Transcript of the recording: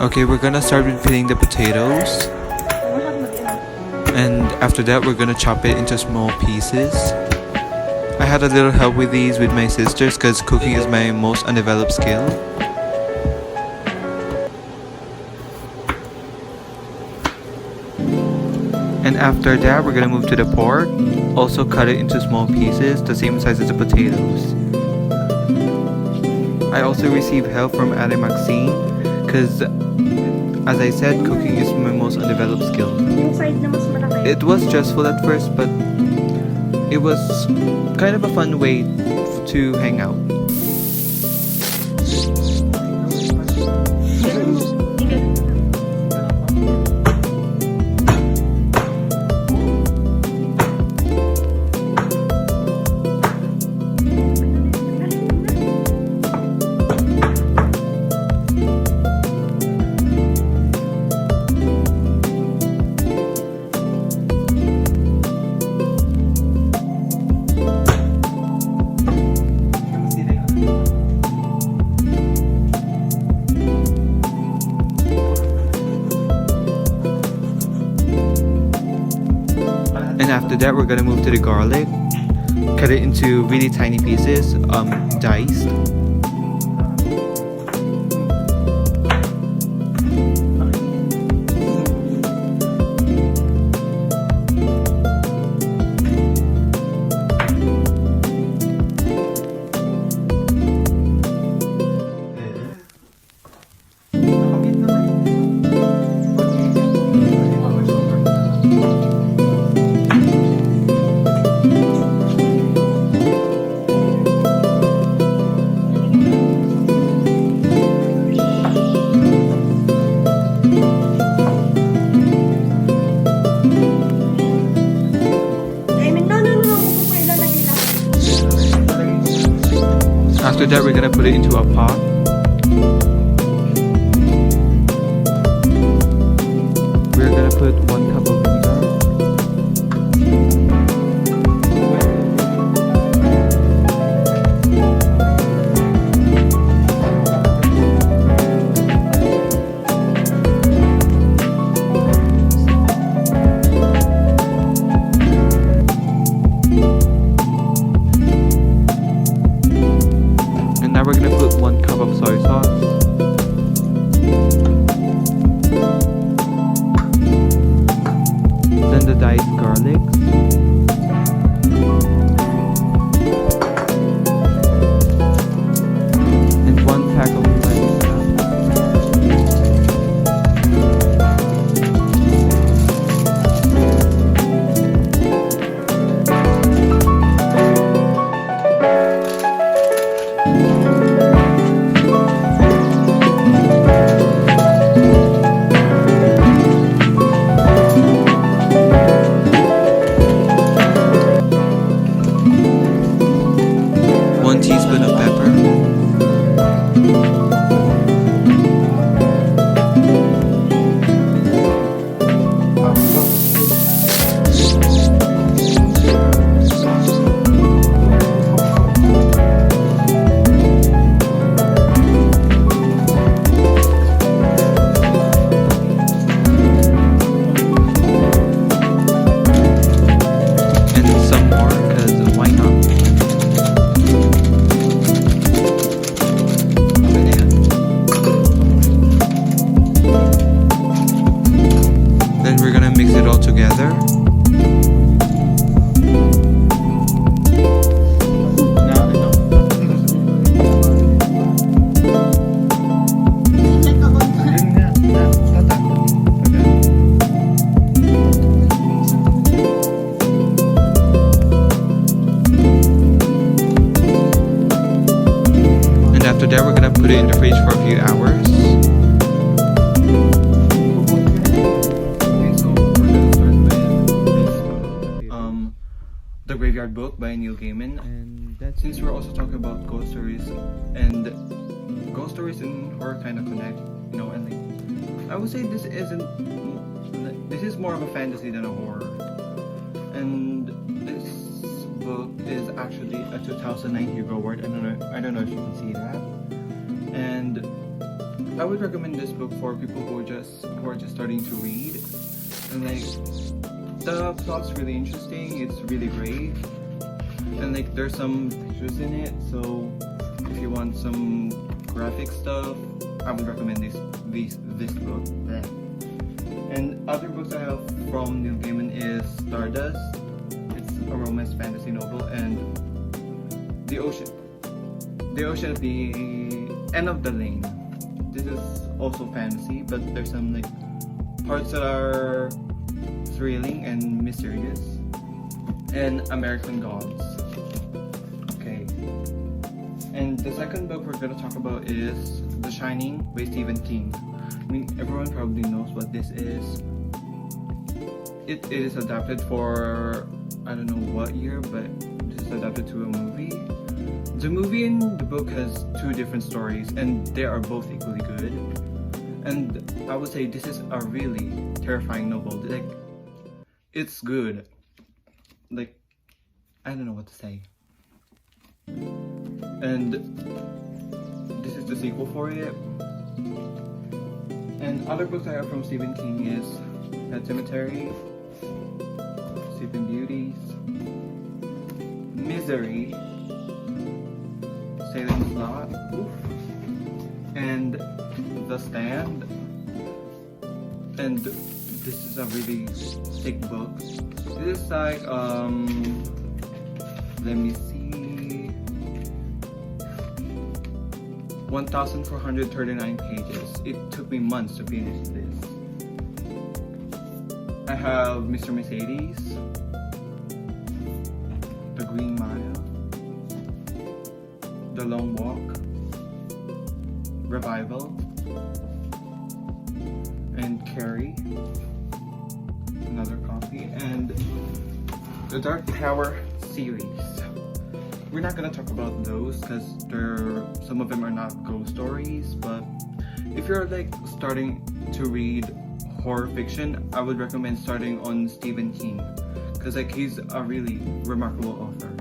Okay, we're gonna start with peeling the potatoes. And after that, we're gonna chop it into small pieces. I had a little help with these with my sisters because cooking is my most undeveloped skill. And after that, we're gonna move to the pork. Also cut it into small pieces, the same size as the potatoes. I also received help from Ate Maxine because, as I said, cooking is my most undeveloped skill. It was stressful at first, but it was kind of a fun way to hang out. And after that, we're gonna move to the garlic. Cut it into really tiny pieces, diced. After that, we're gonna put it into a pot. We're gonna put 1 cup of vinegar. Now we're gonna put 1 cup of soy sauce. Then the diced garlic. And 1 pack of lemon. Teaspoon of pepper, and some more because why not? Then we're gonna mix it all together. And after that, we're gonna put it in the fridge for a few hours. The Graveyard Book by Neil Gaiman. And that's since we're also talking about ghost stories, and ghost stories and horror kind of connect, you know, and like, I would say this is more of a fantasy than a horror. And this book is actually a 2009 Hugo Award. I don't know if you can see that. And I would recommend this book for people who are just starting to read. And like, the plot's really interesting. It's really great. And like, there's some pictures in it. So if you want some graphic stuff, I would recommend this book. And other books I have from Neil Gaiman is Stardust. It's a romance fantasy novel, and The Ocean at the End of the Lane. This is also fantasy, but there's some like parts that are thrilling and mysterious. And American Gods. Okay. And the second book we're gonna talk about is The Shining by Stephen King. I mean, everyone probably knows what this is. It is adapted for, I don't know what year, but this is adapted to a movie. The movie and the book has two different stories, and they are both equally good. And I would say this is a really terrifying novel. Like, it's good. Like, I don't know what to say. And this is the sequel for it. And other books I have from Stephen King is Pet Cemetery, Sleeping Beauties, Misery, Salem Slot, and The Stand. And this is a really thick book. This is like, let me see, 1,439 pages. It took me months to finish this. I have Mr. Mercedes, The Green Mile, The Long Walk, Revival, and Carrie, another copy, and the Dark Tower series. We're not gonna talk about those because some of them are not ghost stories, but if you're like starting to read horror fiction, I would recommend starting on Stephen King because like he's a really remarkable author.